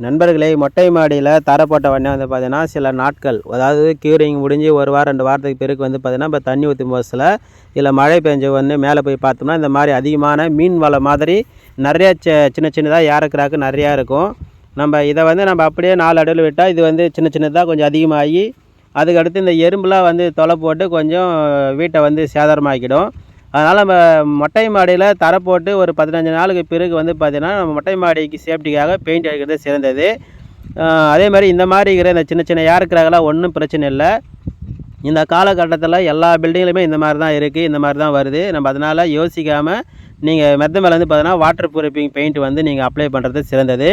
நண்பர்களே, மொட்டை மாடியில் தரை போட்ட உடனே வந்து பார்த்தீங்கன்னா சில நாட்கள், அதாவது க்யூரிங் முடிஞ்சு 1 வாரம் 2 வாரத்துக்கு பிறகு வந்து பார்த்தீங்கன்னா இப்போ தண்ணி ஊற்றும் போதில் இல்லை மழை பெஞ்ச உடனே மேலே போய் பார்த்தோம்னா இந்த மாதிரி அதிகமான மீன் வலை மாதிரி நிறையா சின்ன சின்னதாக ஏறக்குறாக்கு நிறையா இருக்கும். நம்ம இதை வந்து நம்ம அப்படியே 4 அடியில் விட்டால் இது வந்து சின்ன சின்னதாக கொஞ்சம் அதிகமாகி அதுக்கடுத்து இந்த எறும்புலாம் வந்து தொலை போட்டு கொஞ்சம் வீட்டை வந்து சேதாரமாக்கிடும். அதனால் நம்ம மொட்டை மாடியில் தரை போட்டு ஒரு 15 நாளுக்கு பிறகு வந்து பார்த்திங்கன்னா நம்ம மொட்டை மாடிக்கு சேஃப்டிக்காக பெயிண்ட் அடிக்கிறது சிறந்தது. அதே மாதிரி இந்த மாதிரி இருக்கிற இந்த சின்ன சின்ன ஏர்க்ராக்கெலாம் ஒன்றும் பிரச்சனை இல்லை. இந்த காலகட்டத்தில் எல்லா பில்டிங்லையுமே இந்த மாதிரி தான் இருக்குது, இந்த மாதிரி தான் வருது. நம்ம அதனால் யோசிக்காமல் நீங்கள் மெத்த மேலே வந்து பார்த்தீங்கன்னா வாட்டர் ப்ரூஃபிங் பெயிண்ட் வந்து நீங்கள் அப்ளை பண்ணுறது சிறந்தது.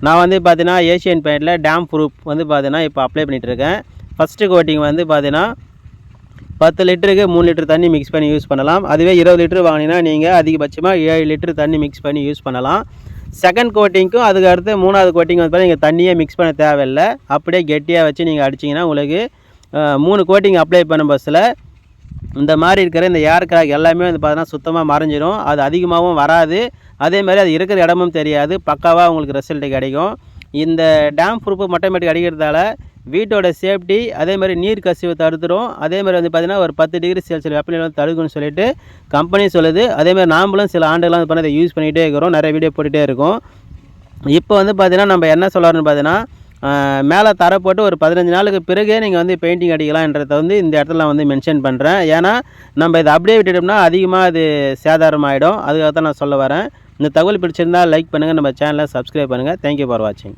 நான் வந்து பார்த்தீங்கன்னா ஏஷியன் பெயிண்டில் டேம் ப்ரூஃப் வந்து பார்த்தீங்கன்னா இப்போ அப்ளை பண்ணிகிட்ருக்கேன். ஃபஸ்ட்டு கோட்டிங் வந்து பார்த்தீங்கன்னா 10 லிட்டருக்கு 3 லிட்டர் தண்ணி மிக்ஸ் பண்ணி யூஸ் பண்ணலாம். அதுவே 20 லிட்டர் வாங்கினீங்கன்னா நீங்கள் அதிகபட்சமாக 7 லிட்டர் தண்ணி மிக்ஸ் பண்ணி யூஸ் பண்ணலாம். செகண்ட் கோட்டிங்க்கும் அதுக்கு அடுத்து 3வது கோட்டிங் வந்து நீங்கள் தண்ணியே மிக்ஸ் பண்ண தேவையில்லை. அப்படியே கெட்டியாக வச்சு நீங்கள் அடிச்சிங்கன்னா உங்களுக்கு 3 கோட்டிங் அப்ளை பண்ணும் பஸ்ஸில் இந்த மாதிரி இருக்கிற இந்த ஏர் கிராக் எல்லாமே வந்து பார்த்தீங்கன்னா சுத்தமாக மறைஞ்சிடும். அது அதிகமாகவும் வராது. அதே மாதிரி அது இருக்கிற இடமும் தெரியாது. பக்காவாக உங்களுக்கு ரிசல்ட்டு கிடைக்கும். இந்த டேம் ப்ரூஃப் மொட்டை மாடிக்கு அடிக்கிறதால வீட்டோட சேஃப்டி, அதே மாதிரி நீர் கசிவு தடுத்துடும். அதே மாதிரி வந்து பார்த்திங்கன்னா ஒரு 10 டிகிரி செல்சியஸ் வெப்பநிலை வந்து தடுக்கும்னு சொல்லிட்டு கம்பெனி சொல்லுது. அதேமாதிரி நாமளும் சில ஆண்டுகளாக வந்து பண்ணி அதை யூஸ் பண்ணிகிட்டே இருக்கிறோம். நிறைய வீடியோ போட்டுகிட்டே இருக்கோம். இப்போ வந்து பார்த்திங்கன்னா நம்ம என்ன சொல்லணும்னு பார்த்தீங்கன்னா மேலே தரை போட்டு ஒரு 15 நாளுக்கு பிறகே நீங்கள் வந்து பெயிண்டிங் அடிக்கலாம்ன்றதை வந்து இந்த இடத்துல நான் வந்து மென்ஷன் பண்ணுறேன். ஏன்னா நம்ம இதை அப்படியே விட்டுட்டோம்னா அதிகமாக அது சேதாரம் ஆகிடும். அதுக்காக தான் நான் சொல்ல வரேன். இந்த தகவல் பிடிச்சிருந்தால் லைக் பண்ணுங்கள், நம்ம சேனலை சப்ஸ்கிரைப் பண்ணுங்கள். தேங்க்யூ ஃபார் வாட்சிங்.